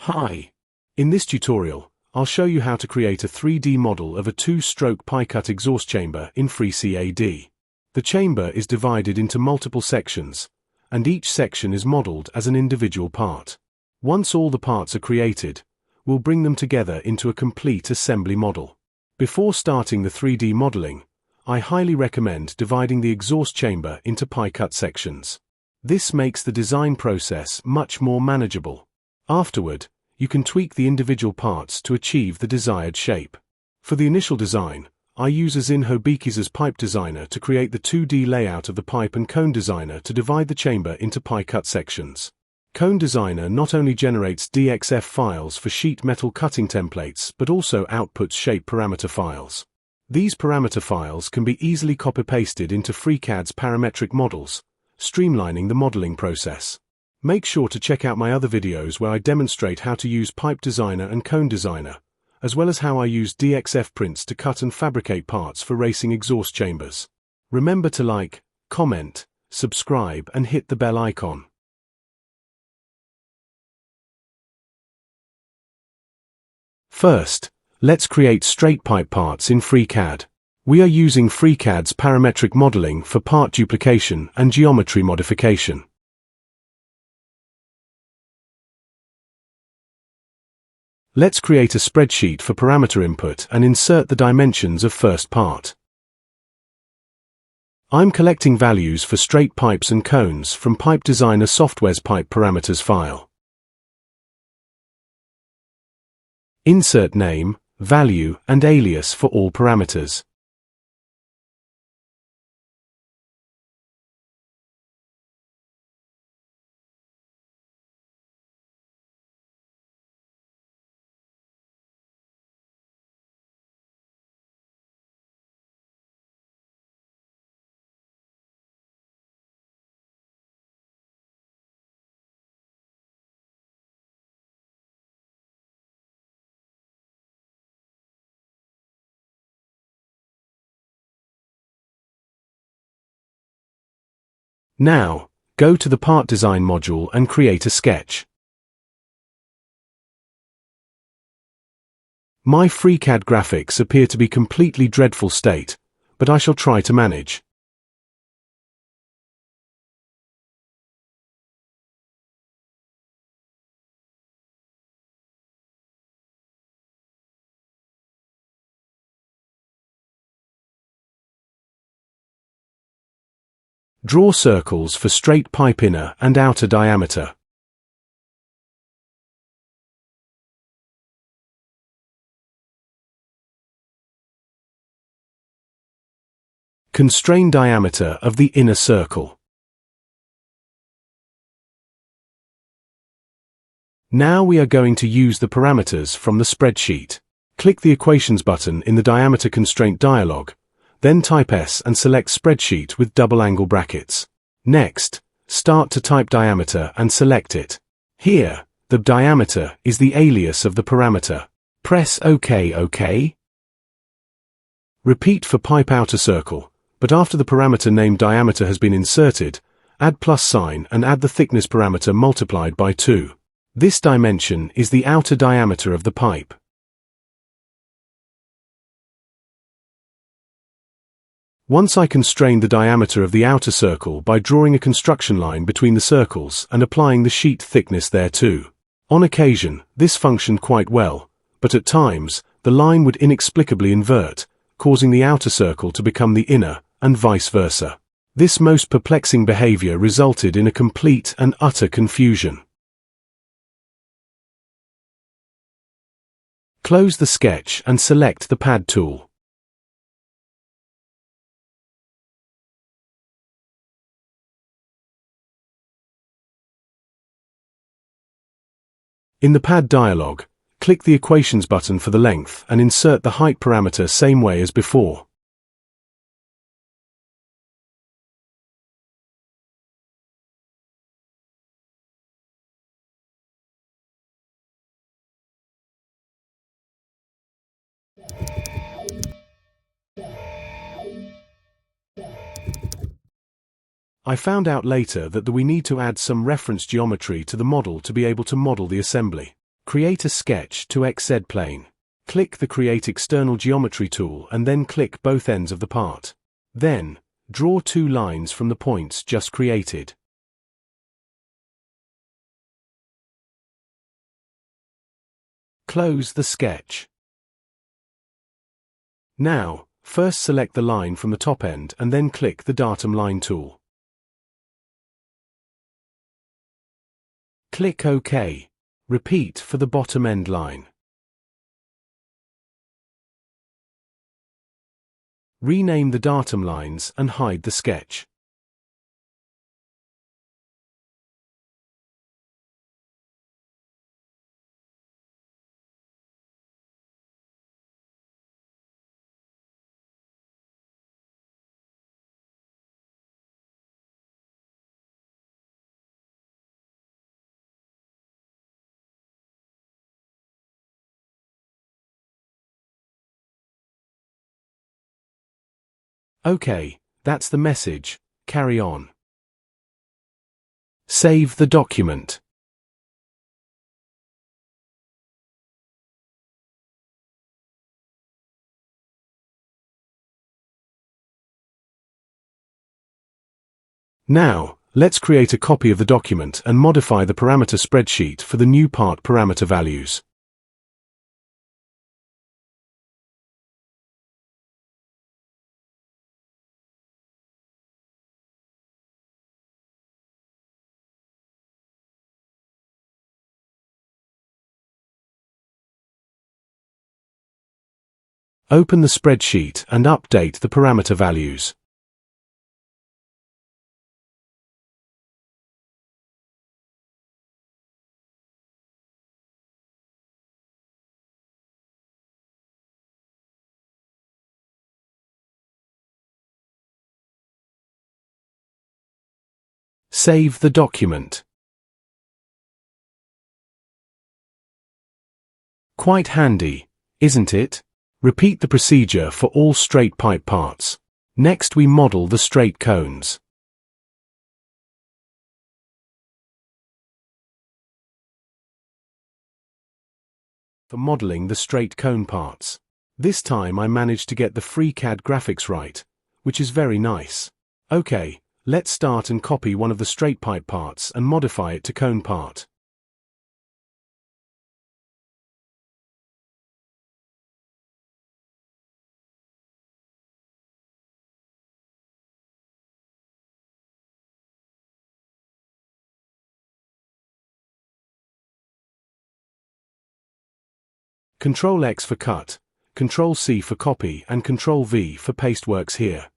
Hi. In this tutorial, I'll show you how to create a 3D model of a two-stroke pie-cut exhaust chamber in FreeCAD. The chamber is divided into multiple sections, and each section is modeled as an individual part. Once all the parts are created, we'll bring them together into a complete assembly model. Before starting the 3D modeling, I highly recommend dividing the exhaust chamber into pie-cut sections. This makes the design process much more manageable. Afterward, you can tweak the individual parts to achieve the desired shape. For the initial design, I use Ezin Hobekis' Pipe Designer to create the 2D layout of the pipe and cone designer to divide the chamber into pie-cut sections. Cone Designer not only generates DXF files for sheet metal cutting templates but also outputs shape parameter files. These parameter files can be easily copy-pasted into FreeCAD's parametric models, streamlining the modeling process. Make sure to check out my other videos where I demonstrate how to use Pipe Designer and Cone Designer, as well as how I use DXF prints to cut and fabricate parts for racing exhaust chambers. Remember to like, comment, subscribe and hit the bell icon. First, let's create straight pipe parts in FreeCAD. We are using FreeCAD's Parametric Modeling for part duplication and geometry modification. Let's create a spreadsheet for parameter input and insert the dimensions of first part. I'm collecting values for straight pipes and cones from Pipe Designer Software's Pipe Parameters file. Insert name, value, and alias for all parameters. Now, go to the Part Design module and create a sketch. My FreeCAD graphics appear to be completely dreadful state, but I shall try to manage. Draw circles for straight pipe inner and outer diameter. Constrain diameter of the inner circle. Now we are going to use the parameters from the spreadsheet. Click the Equations button in the Diameter Constraint dialog, then type S and select Spreadsheet with double angle brackets. Next, start to type diameter and select it. Here, the diameter is the alias of the parameter. Press OK. Repeat for pipe outer circle, but after the parameter named diameter has been inserted, add plus sign and add the thickness parameter multiplied by 2. This dimension is the outer diameter of the pipe. Once I constrain the diameter of the outer circle by drawing a construction line between the circles and applying the sheet thickness thereto. On occasion, this functioned quite well, but at times, the line would inexplicably invert, causing the outer circle to become the inner, and vice versa. This most perplexing behavior resulted in a complete and utter confusion. Close the sketch and select the Pad tool. In the Pad dialog, click the Equations button for the length and insert the height parameter same way as before. I found out later that we need to add some reference geometry to the model to be able to model the assembly. Create a sketch to XZ plane. Click the Create External Geometry tool and then click both ends of the part. Then, draw 2 lines from the points just created. Close the sketch. Now, first select the line from the top end and then click the Datum Line tool. Click OK. Repeat for the bottom end line. Rename the datum lines and hide the sketch. OK, that's the message. Carry on. Save the document. Now, let's create a copy of the document and modify the parameter spreadsheet for the new part parameter values. Open the spreadsheet and update the parameter values. Save the document. Quite handy, isn't it? Repeat the procedure for all straight pipe parts. Next we model the straight cones. For modeling the straight cone parts. This time I managed to get the FreeCAD graphics right, which is very nice. Okay, let's start and copy one of the straight pipe parts and modify it to cone part. Ctrl X for cut, Ctrl C for copy and Ctrl V for paste works here.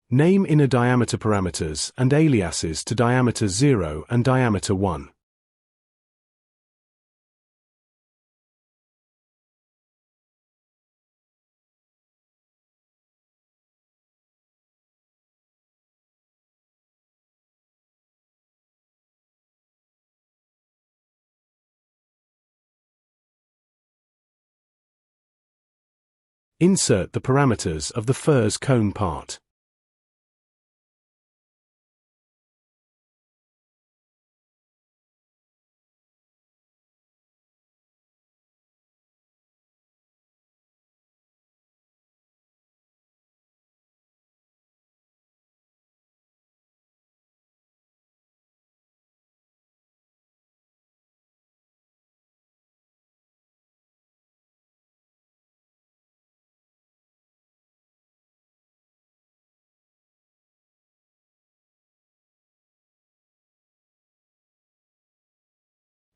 Name inner diameter parameters and aliases to diameter 0 and diameter 1. Insert the parameters of the FRS cone part.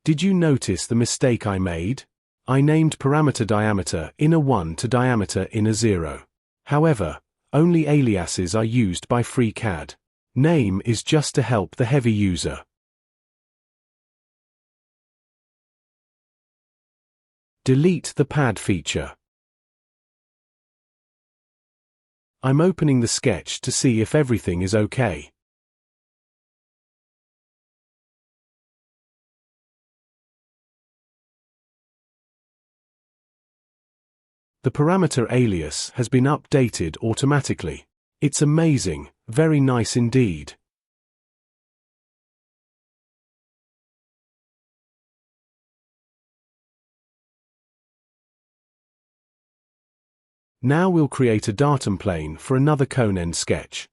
Did you notice the mistake I made? I named parameter diameter inner 1 to diameter inner 0. However, only aliases are used by FreeCAD. Name is just to help the heavy user. Delete the pad feature. I'm opening the sketch to see if everything is okay. The parameter alias has been updated automatically. It's amazing, very nice indeed. Now we'll create a datum plane for another cone end sketch.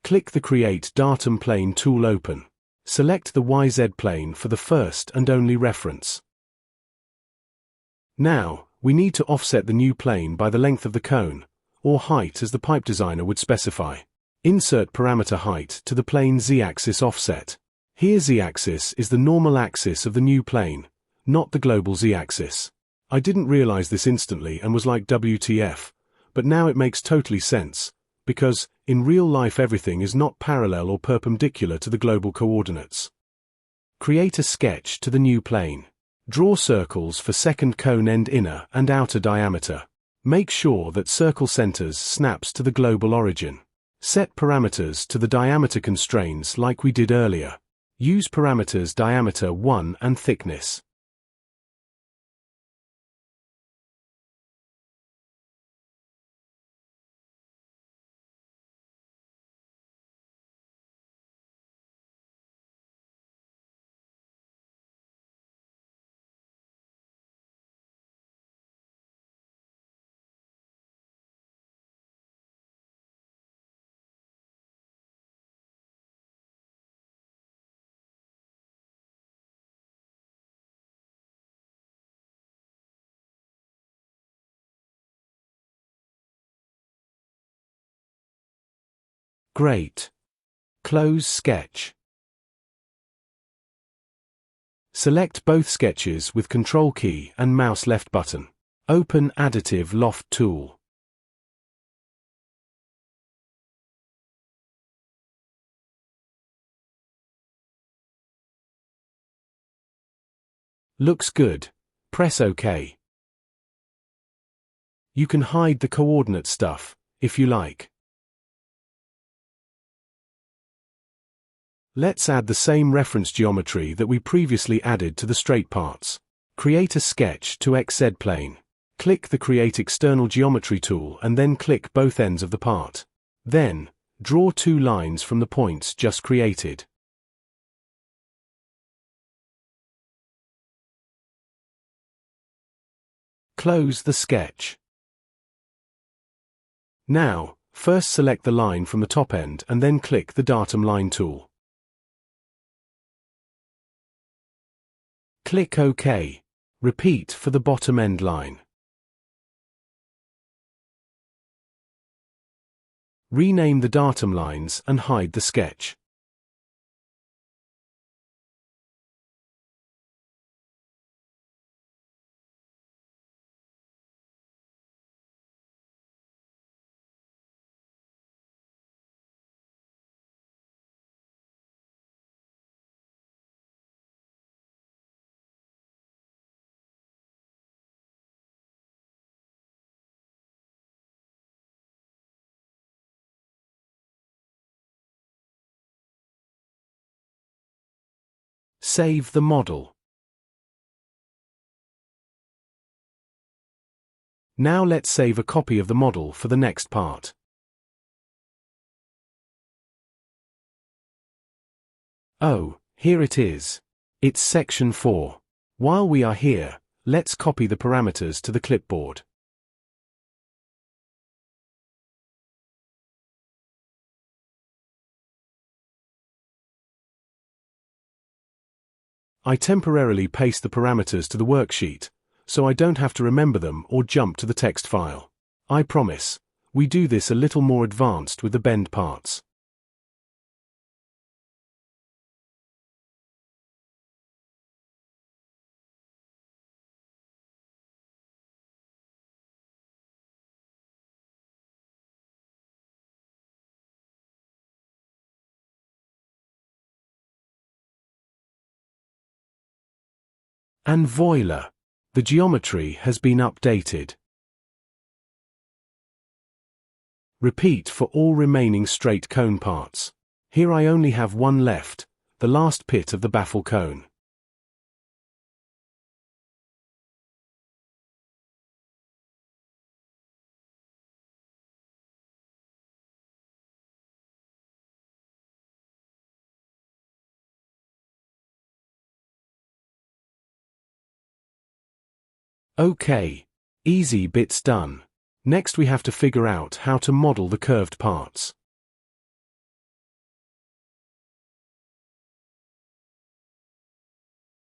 Click the Create Datum Plane tool open. Select the YZ plane for the first and only reference. Now, we need to offset the new plane by the length of the cone, or height as the pipe designer would specify. Insert parameter height to the plane Z-axis offset. Here Z-axis is the normal axis of the new plane, not the global Z-axis. I didn't realize this instantly and was like WTF, but now it makes totally sense, because, in real life everything is not parallel or perpendicular to the global coordinates. Create a sketch to the new plane. Draw circles for second cone end inner and outer diameter. Make sure that circle centers snaps to the global origin. Set parameters to the diameter constraints like we did earlier. Use parameters diameter 1 and thickness. Great. Close sketch. Select both sketches with Control key and mouse left button. Open Additive Loft tool. Looks good. Press OK. You can hide the coordinate stuff, if you like. Let's add the same reference geometry that we previously added to the straight parts. Create a sketch to XZ plane. Click the Create External Geometry tool and then click both ends of the part. Then, draw two lines from the points just created. Close the sketch. Now, first select the line from the top end and then click the Datum Line tool. Click OK. Repeat for the bottom end line. Rename the datum lines and hide the sketch. Save the model. Now let's save a copy of the model for the next part. Oh, here it is. It's section 4. While we are here, let's copy the parameters to the clipboard. I temporarily paste the parameters to the worksheet, so I don't have to remember them or jump to the text file. I promise, we do this a little more advanced with the bend parts. And voila! The geometry has been updated. Repeat for all remaining straight cone parts. Here I only have one left, the last pit of the baffle cone. Okay. Easy bits done. Next we have to figure out how to model the curved parts.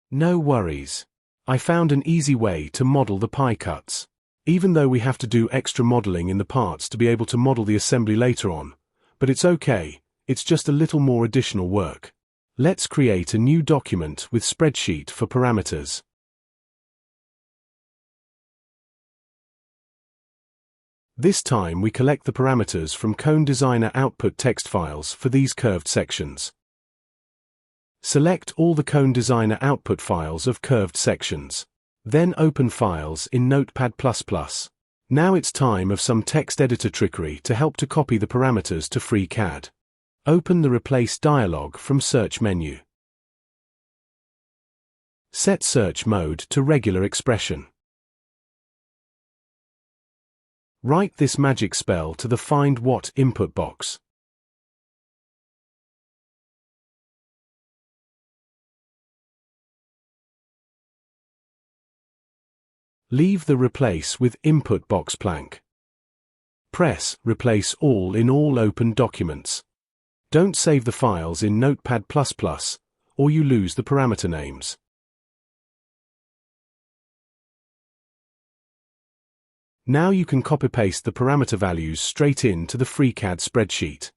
No worries. I found an easy way to model the pie cuts. Even though we have to do extra modeling in the parts to be able to model the assembly later on, but it's okay, it's just a little more additional work. Let's create a new document with spreadsheet for parameters. This time we collect the parameters from Cone Designer output text files for these curved sections. Select all the Cone Designer output files of curved sections. Then open Files in Notepad++. Now it's time of some text editor trickery to help to copy the parameters to FreeCAD. Open the Replace dialog from Search menu. Set search mode to regular expression. Write this magic spell to the Find What input box. Leave the Replace with Input box blank. Press Replace All in all open documents. Don't save the files in Notepad++, or you lose the parameter names. Now you can copy-paste the parameter values straight into the FreeCAD spreadsheet.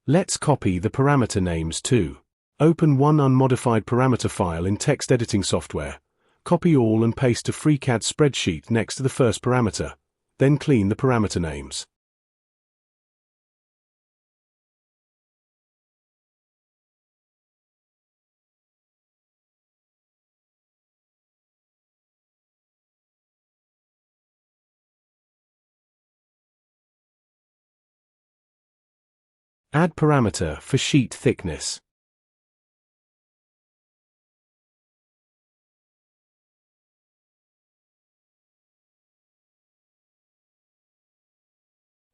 Let's copy the parameter names too. Open one unmodified parameter file in text editing software, copy all and paste to FreeCAD spreadsheet next to the first parameter, then clean the parameter names. Add parameter for sheet thickness.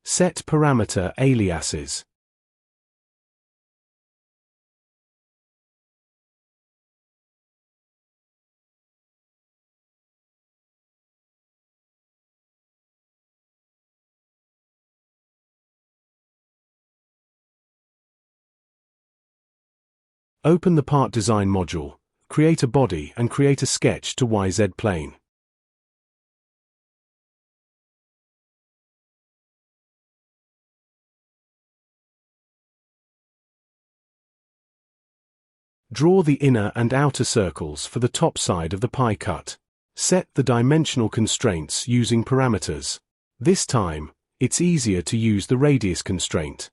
Set parameter aliases. Open the Part Design module, create a body and create a sketch to YZ plane. Draw the inner and outer circles for the top side of the pie cut. Set the dimensional constraints using parameters. This time, it's easier to use the radius constraint.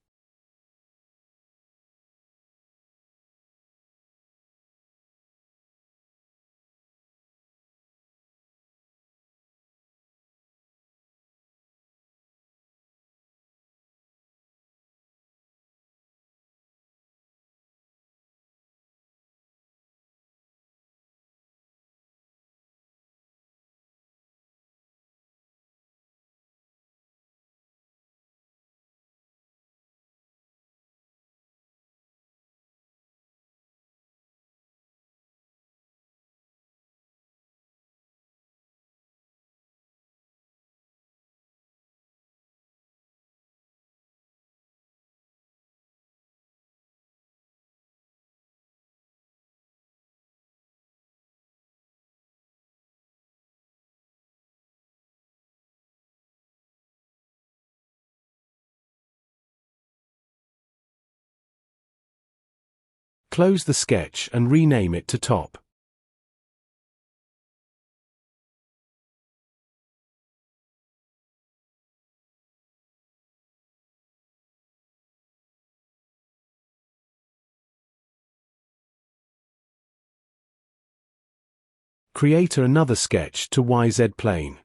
Close the sketch and rename it to Top. Create another sketch to YZ plane.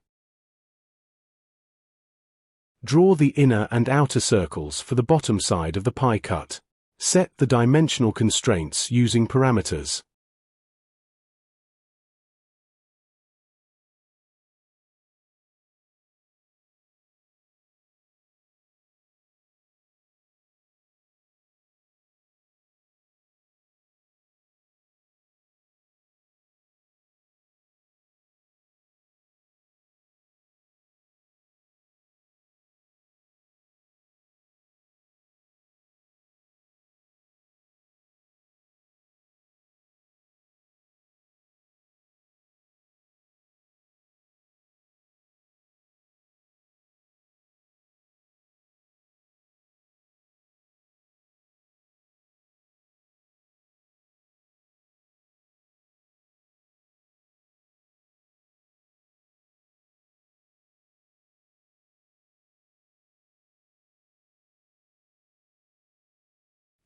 Draw the inner and outer circles for the bottom side of the pie cut. Set the dimensional constraints using parameters.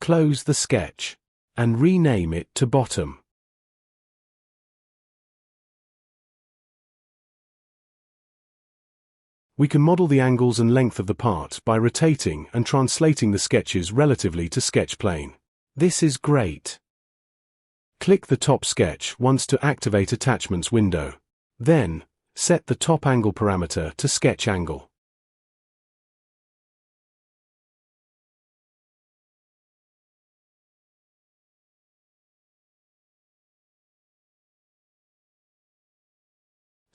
Close the sketch and rename it to bottom. We can model the angles and length of the part by rotating and translating the sketches relatively to sketch plane. This is great. Click the top sketch once to activate Attachments window. Then, set the top angle parameter to sketch angle.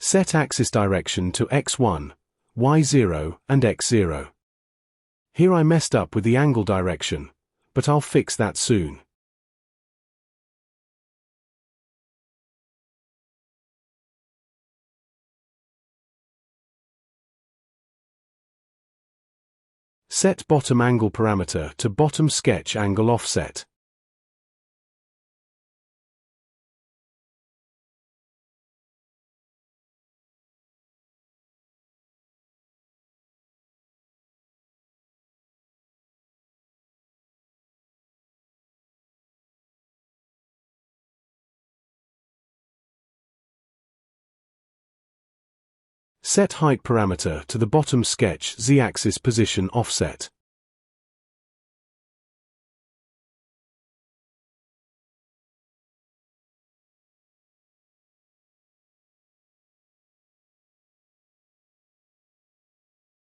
Set axis direction to x1, y0, and x0. Here I messed up with the angle direction, but I'll fix that soon. Set bottom angle parameter to bottom sketch angle offset. Set height parameter to the bottom sketch z-axis position offset.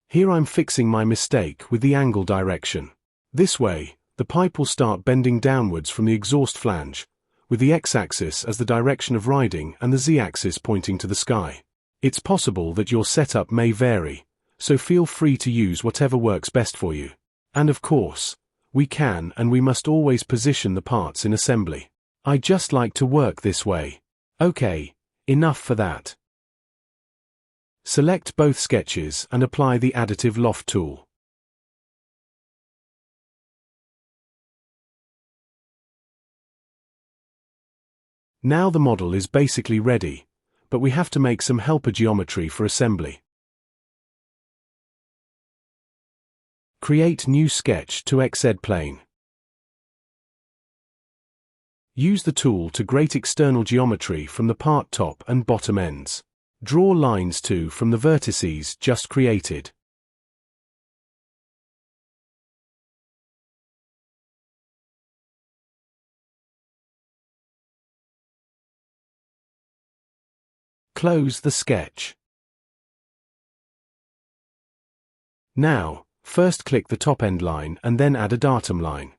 Here I'm fixing my mistake with the angle direction. This way, the pipe will start bending downwards from the exhaust flange, with the x-axis as the direction of riding and the z-axis pointing to the sky. It's possible that your setup may vary, so feel free to use whatever works best for you. And of course, we can and we must always position the parts in assembly. I just like to work this way. Okay, enough for that. Select both sketches and apply the Additive Loft tool. Now the model is basically ready, but we have to make some helper geometry for assembly. Create new sketch to XZ plane. Use the tool to grate external geometry from the part top and bottom ends. Draw lines from the vertices just created. Close the sketch. Now, first click the top end line and then add a datum line.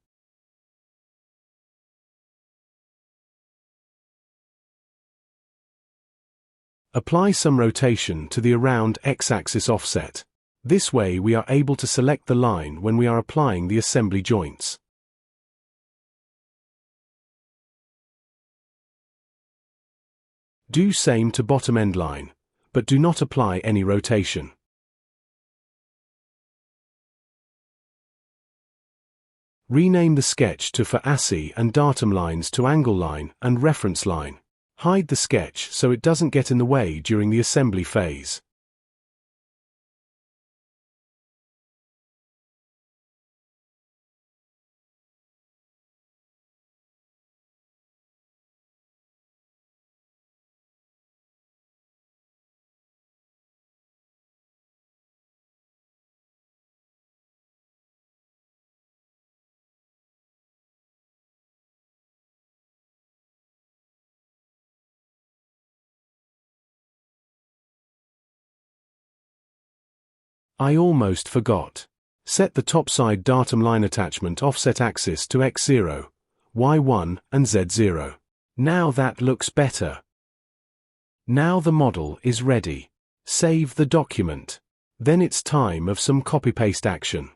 Apply some rotation to the around x-axis offset. This way we are able to select the line when we are applying the assembly joints. Do same to bottom end line, but do not apply any rotation. Rename the sketch to for ASCII and datum lines to angle line and reference line. Hide the sketch so it doesn't get in the way during the assembly phase. I almost forgot. Set the topside datum line attachment offset axis to x0, y1, and z0. Now that looks better. Now the model is ready. Save the document. Then it's time of some copy-paste action.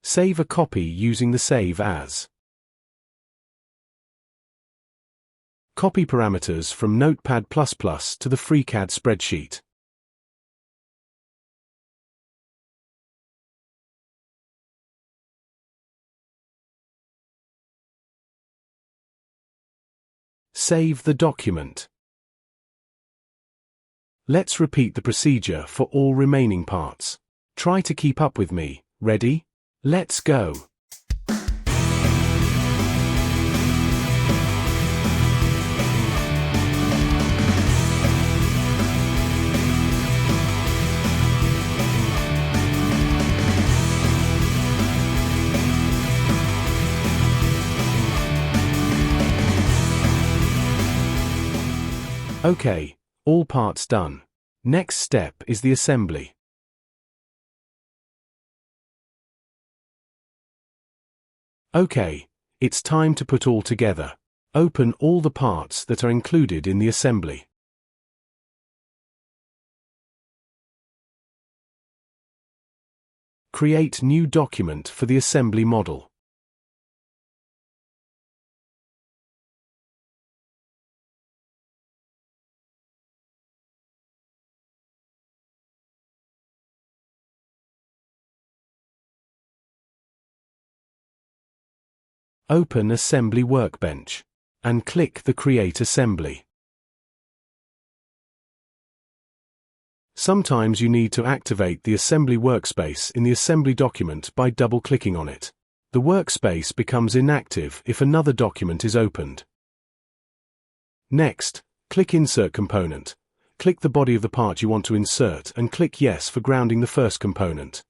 Save a copy using the Save As. Copy parameters from Notepad++ to the FreeCAD spreadsheet. Save the document. Let's repeat the procedure for all remaining parts. Try to keep up with me. Ready? Let's go. Okay, all parts done. Next step is the assembly. Okay, it's time to put all together. Open all the parts that are included in the assembly. Create new document for the assembly model. Open Assembly Workbench and click the Create Assembly. Sometimes you need to activate the assembly workspace in the assembly document by double-clicking on it. The workspace becomes inactive if another document is opened. Next, click Insert Component. Click the body of the part you want to insert and click Yes for grounding the first component.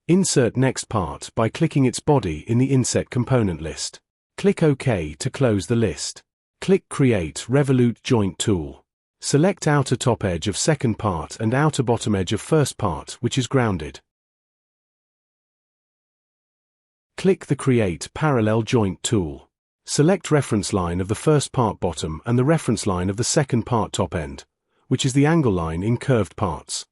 Insert next part by clicking its body in the Inset Component list. Click OK to close the list. Click Create Revolute Joint tool. Select outer top edge of second part and outer bottom edge of first part which is grounded. Click the Create Parallel Joint tool. Select reference line of the first part bottom and the reference line of the second part top end, which is the angle line in curved parts.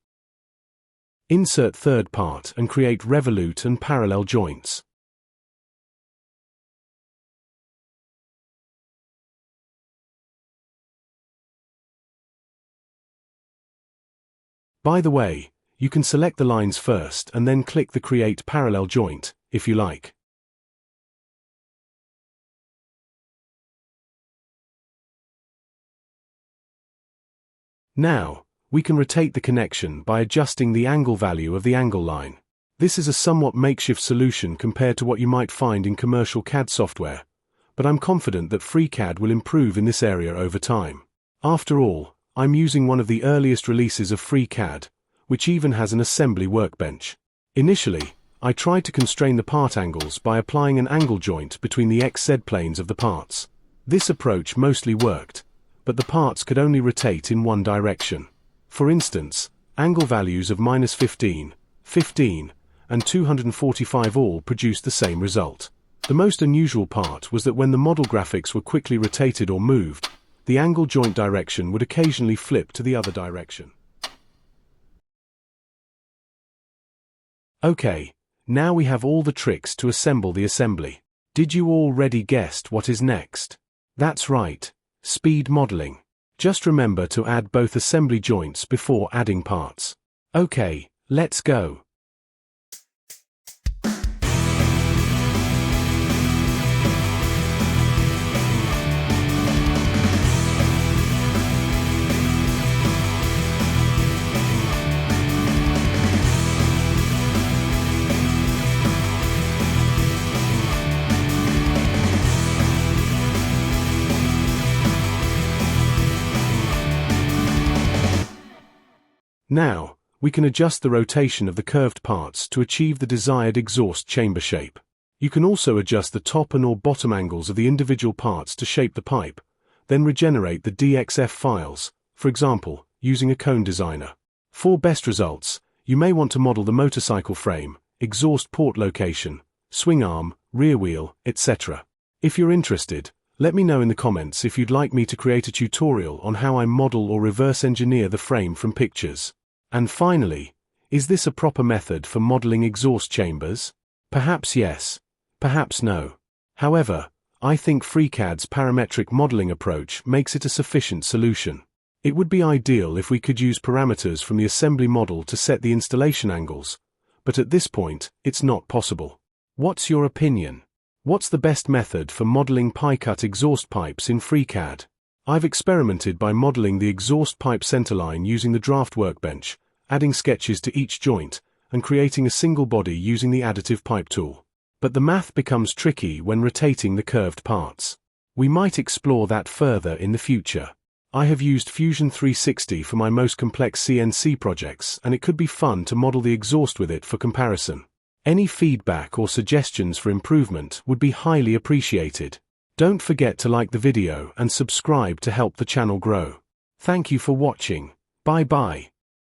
Insert third part and create revolute and parallel joints. By the way, you can select the lines first and then click the Create Parallel Joint, if you like. Now, we can rotate the connection by adjusting the angle value of the angle line. This is a somewhat makeshift solution compared to what you might find in commercial CAD software, but I'm confident that FreeCAD will improve in this area over time. After all, I'm using one of the earliest releases of FreeCAD, which even has an assembly workbench. Initially, I tried to constrain the part angles by applying an angle joint between the XZ planes of the parts. This approach mostly worked, but the parts could only rotate in one direction. For instance, angle values of -15, 15, and 245 all produced the same result. The most unusual part was that when the model graphics were quickly rotated or moved, the angle joint direction would occasionally flip to the other direction. Okay, now we have all the tricks to assemble the assembly. Did you already guess what is next? That's right, speed modeling. Just remember to add both assembly joints before adding parts. Okay, let's go. Now, we can adjust the rotation of the curved parts to achieve the desired exhaust chamber shape. You can also adjust the top and or bottom angles of the individual parts to shape the pipe, then regenerate the DXF files, for example, using a cone designer. For best results, you may want to model the motorcycle frame, exhaust port location, swing arm, rear wheel, etc. If you're interested, let me know in the comments if you'd like me to create a tutorial on how I model or reverse engineer the frame from pictures. And finally, is this a proper method for modeling exhaust chambers? Perhaps yes, perhaps no. However, I think FreeCAD's parametric modeling approach makes it a sufficient solution. It would be ideal if we could use parameters from the assembly model to set the installation angles, but at this point, it's not possible. What's your opinion? What's the best method for modeling pie-cut exhaust pipes in FreeCAD? I've experimented by modeling the exhaust pipe centerline using the draft workbench, adding sketches to each joint, and creating a single body using the additive pipe tool. But the math becomes tricky when rotating the curved parts. We might explore that further in the future. I have used Fusion 360 for my most complex CNC projects, and it could be fun to model the exhaust with it for comparison. Any feedback or suggestions for improvement would be highly appreciated. Don't forget to like the video and subscribe to help the channel grow. Thank you for watching. Bye bye.